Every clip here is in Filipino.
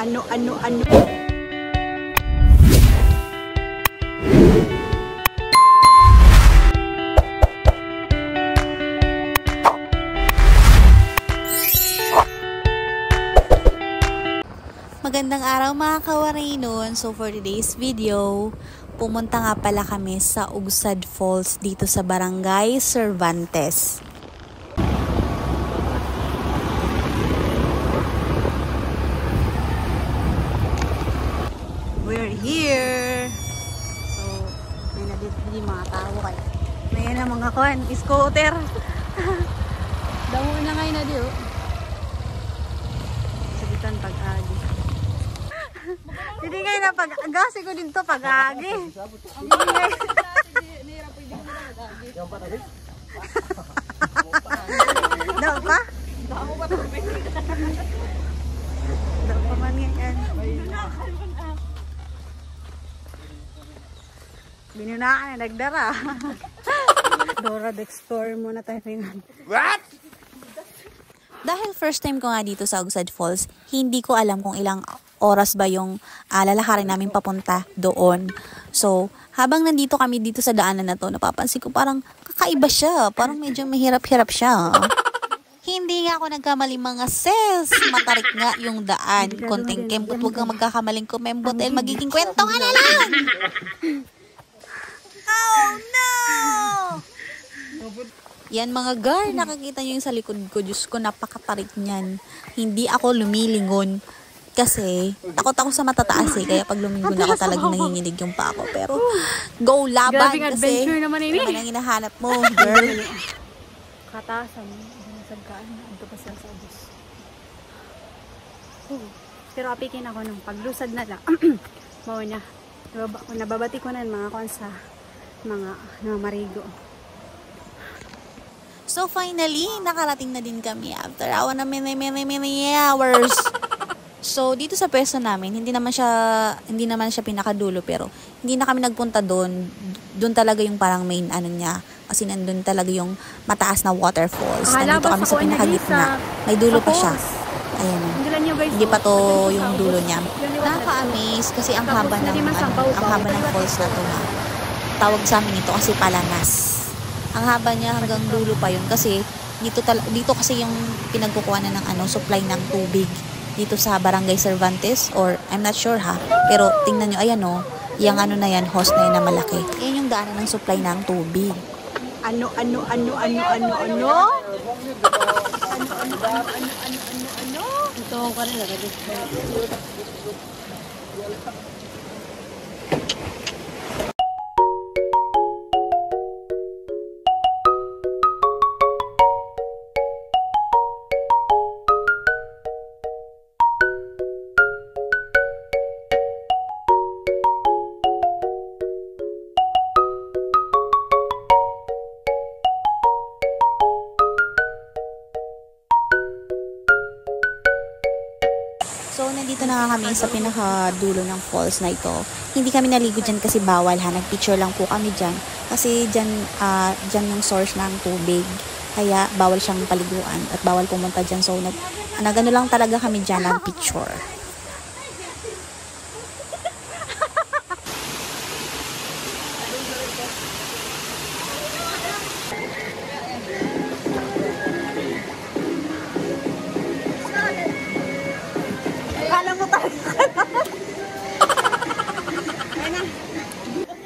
Ano. Magandang araw mga kawaraynon. So for today's video, pumunta nga pala kami sa Ugsad Falls dito sa Barangay Cervantes. We're here! So, may nadidili mga tao kayo. May na mga kwan, scooter. Damo na ngayon na diyo. Sabitan pag-agi. Hindi ngayon na pag-agasi ko dito pag-agi. Daw pa? Daw pa man yan. Binunaan na nagdara. Dora the Explorer muna tayo tingnan. What? Dahil first time ko nga dito sa Ugsad Falls, hindi ko alam kung ilang oras ba yung lalakarin namin papunta doon. So, habang nandito kami dito sa daanan na to, napapansin ko parang kakaiba siya. Parang medyo mahirap-hirap siya. Hindi nga ako nagkamali mga sis. Matarik nga yung daan. Konting kembot, huwag kang magkakamaling kumembot. Dahil magiging kwento ka na lang. Oh no! Yan mga gar, nakakita nyo yung sa likod ko. Diyos ko, napakatarik niyan. Hindi ako lumilingon. Kasi, takot ako sa matataas eh. Kaya pag lumingon ako talagang nanginginig yung pa ako. Pero, go laban kasi. Adventure naman ini. Naman ang hinahanap mo, girl. Katasan. Nasagkaan. Ito pa siya sa Diyos. Pero apikin ako nung paglusad na lang. Bawa na. Nababati ko na mga kon sa mga marigo. So finally, nakarating na din kami after many hours. So dito sa pwesto namin, hindi naman siya pinakadulo, pero hindi na kami nagpunta doon. Doon talaga yung parang main ano niya, kasi nandun talaga yung mataas na waterfalls. Nandito kami sa pinakagitna. May dulo pa siya. Ayan. Hindi pa to yung dulo niya. Nakaka-amaze kasi ang haba ng falls na to na. Tawag sa amin ito kasi Palanas. Ang haba niya hanggang dulo pa yun kasi dito kasi yung pinagkukuhanan ng supply ng tubig dito sa Barangay Cervantes, or I'm not sure ha, pero tingnan nyo, ayan yung na yan, hose na yan na malaki. Yan yung daanan ng supply ng tubig. Ano? Ito ka rin lagay dito. So, nandito na kami sa pinakadulo ng falls na ito. Hindi kami naligo dyan kasi bawal ha. Nagpicture lang po kami dyan. Kasi dyan yung source ng tubig. Kaya bawal siyang paliguan at bawal pumunta dyan. So, nagano lang talaga kami dyan ng picture.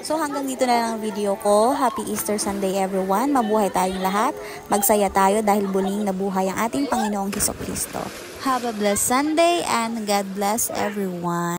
So hanggang dito na lang ang video ko. Happy Easter Sunday everyone. Mabuhay tayong lahat. Magsaya tayo dahil muling nabuhay ang ating Panginoong Hesukristo. Have a blessed Sunday and God bless everyone.